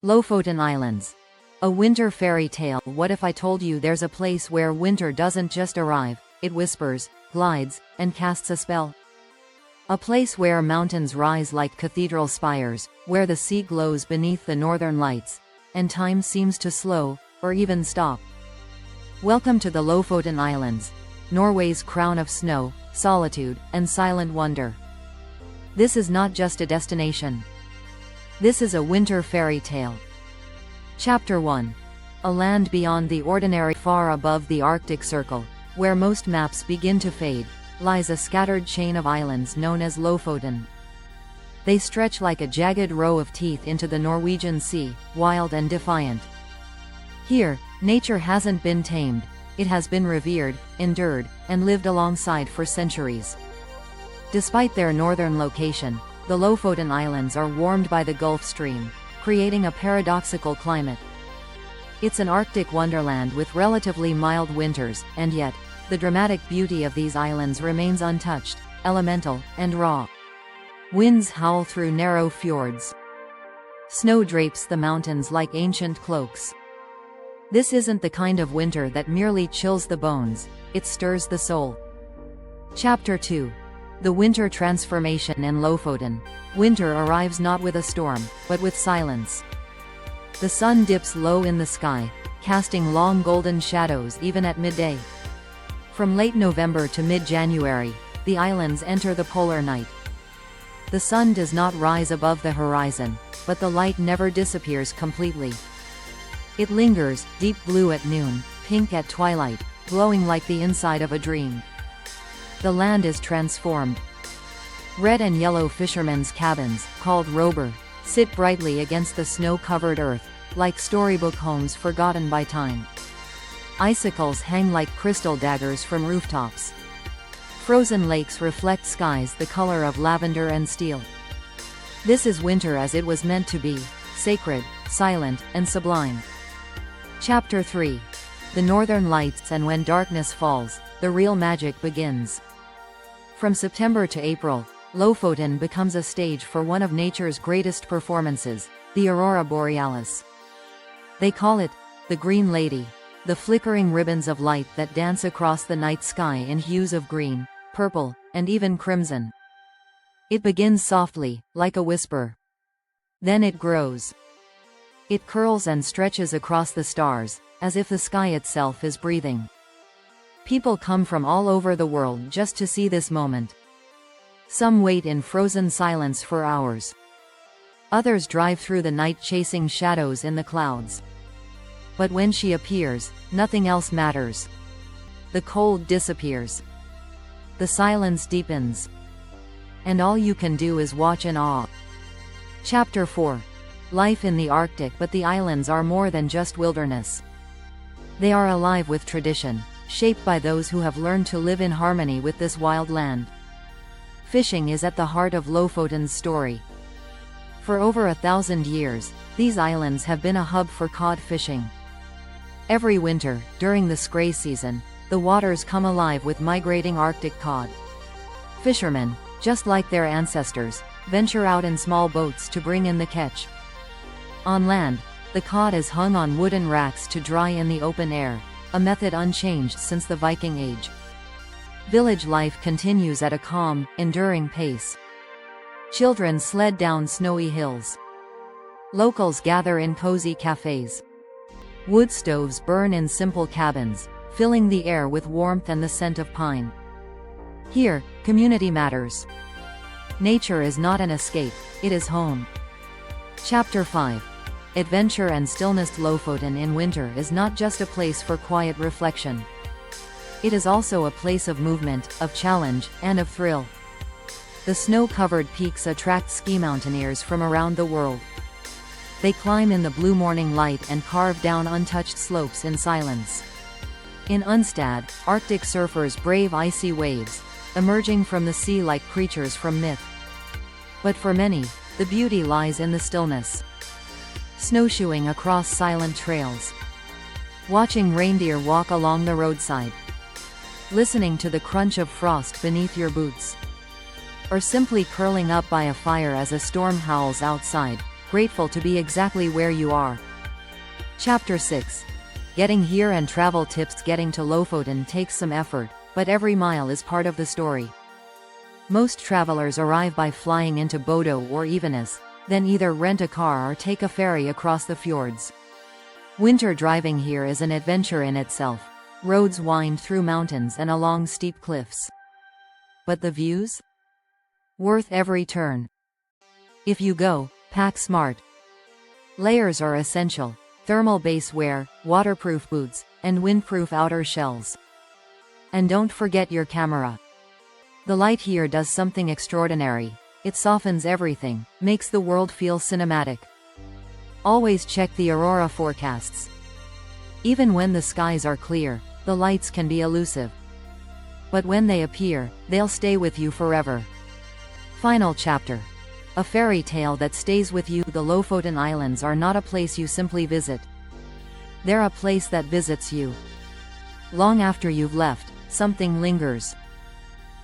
Lofoten Islands. A winter fairy tale. What if I told you there's a place where winter doesn't just arrive, it whispers, glides, and casts a spell? A place where mountains rise like cathedral spires, where the sea glows beneath the northern lights, and time seems to slow, or even stop. Welcome to the Lofoten Islands, Norway's crown of snow, solitude, and silent wonder. This is not just a destination. This is a winter fairy tale. Chapter 1. A land beyond the ordinary. Far above the Arctic Circle, where most maps begin to fade, lies a scattered chain of islands known as Lofoten. They stretch like a jagged row of teeth into the Norwegian Sea, wild and defiant. Here, nature hasn't been tamed, it has been revered, endured, and lived alongside for centuries. Despite their northern location, the Lofoten Islands are warmed by the Gulf Stream, creating a paradoxical climate. It's an Arctic wonderland with relatively mild winters, and yet, the dramatic beauty of these islands remains untouched, elemental, and raw. Winds howl through narrow fjords. Snow drapes the mountains like ancient cloaks. This isn't the kind of winter that merely chills the bones, it stirs the soul. Chapter 2. The winter transformation in Lofoten. Winter arrives not with a storm, but with silence. The sun dips low in the sky, casting long golden shadows even at midday. From late November to mid-January, the islands enter the polar night. The sun does not rise above the horizon, but the light never disappears completely. It lingers, deep blue at noon, pink at twilight, glowing like the inside of a dream. The land is transformed. Red and yellow fishermen's cabins, called rober, sit brightly against the snow-covered earth, like storybook homes forgotten by time. Icicles hang like crystal daggers from rooftops. Frozen lakes reflect skies the color of lavender and steel. This is winter as it was meant to be, sacred, silent, and sublime. Chapter 3. The Northern Lights. And when darkness falls, the real magic begins. From September to April, Lofoten becomes a stage for one of nature's greatest performances, the aurora borealis. They call it the Green Lady, the flickering ribbons of light that dance across the night sky in hues of green, purple, and even crimson. It begins softly, like a whisper. Then it grows. It curls and stretches across the stars, as if the sky itself is breathing. People come from all over the world just to see this moment. Some wait in frozen silence for hours. Others drive through the night chasing shadows in the clouds. But when she appears, nothing else matters. The cold disappears. The silence deepens. And all you can do is watch in awe. Chapter 4. Life in the Arctic. But the islands are more than just wilderness. They are alive with tradition, shaped by those who have learned to live in harmony with this wild land. Fishing is at the heart of Lofoten's story. For over 1,000 years, these islands have been a hub for cod fishing. Every winter, during the scray season, the waters come alive with migrating Arctic cod. Fishermen, just like their ancestors, venture out in small boats to bring in the catch. On land, the cod is hung on wooden racks to dry in the open air, a method unchanged since the Viking Age. Village life continues at a calm, enduring pace. Children sled down snowy hills. Locals gather in cozy cafes. Wood stoves burn in simple cabins, filling the air with warmth and the scent of pine. Here, community matters. Nature is not an escape, it is home. Chapter 5. Adventure and stillness. Lofoten in winter is not just a place for quiet reflection. It is also a place of movement, of challenge, and of thrill. The snow-covered peaks attract ski mountaineers from around the world. They climb in the blue morning light and carve down untouched slopes in silence. In Unstad, Arctic surfers brave icy waves, emerging from the sea like creatures from myth. But for many, the beauty lies in the stillness. Snowshoeing across silent trails. Watching reindeer walk along the roadside. Listening to the crunch of frost beneath your boots. Or simply curling up by a fire as a storm howls outside, grateful to be exactly where you are. Chapter 6. Getting here and travel tips. Getting to Lofoten takes some effort, but every mile is part of the story. Most travelers arrive by flying into Bodo or Evenes, then either rent a car or take a ferry across the fjords. Winter driving here is an adventure in itself. Roads wind through mountains and along steep cliffs. But the views? Worth every turn. If you go, pack smart. Layers are essential: thermal base wear, waterproof boots, and windproof outer shells. And don't forget your camera. The light here does something extraordinary. It softens everything, makes the world feel cinematic. Always check the aurora forecasts. Even when the skies are clear, the lights can be elusive. But when they appear, they'll stay with you forever. Final chapter. A fairy tale that stays with you. The Lofoten Islands are not a place you simply visit. They're a place that visits you. Long after you've left, something lingers.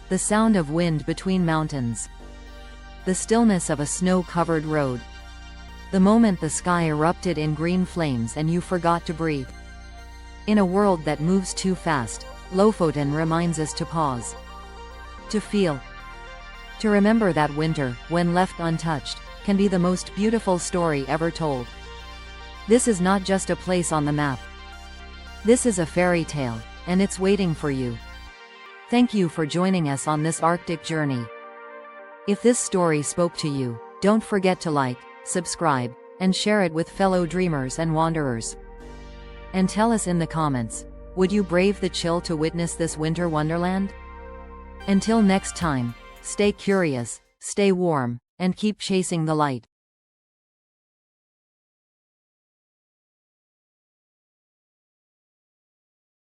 The sound of wind between mountains. The stillness of a snow-covered road. The moment the sky erupted in green flames and you forgot to breathe. In a world that moves too fast, Lofoten reminds us to pause. To feel. To remember that winter, when left untouched, can be the most beautiful story ever told. This is not just a place on the map. This is a fairy tale, and it's waiting for you. Thank you for joining us on this Arctic journey. If this story spoke to you, don't forget to like, subscribe, and share it with fellow dreamers and wanderers. And tell us in the comments, would you brave the chill to witness this winter wonderland? Until next time, stay curious, stay warm, and keep chasing the light.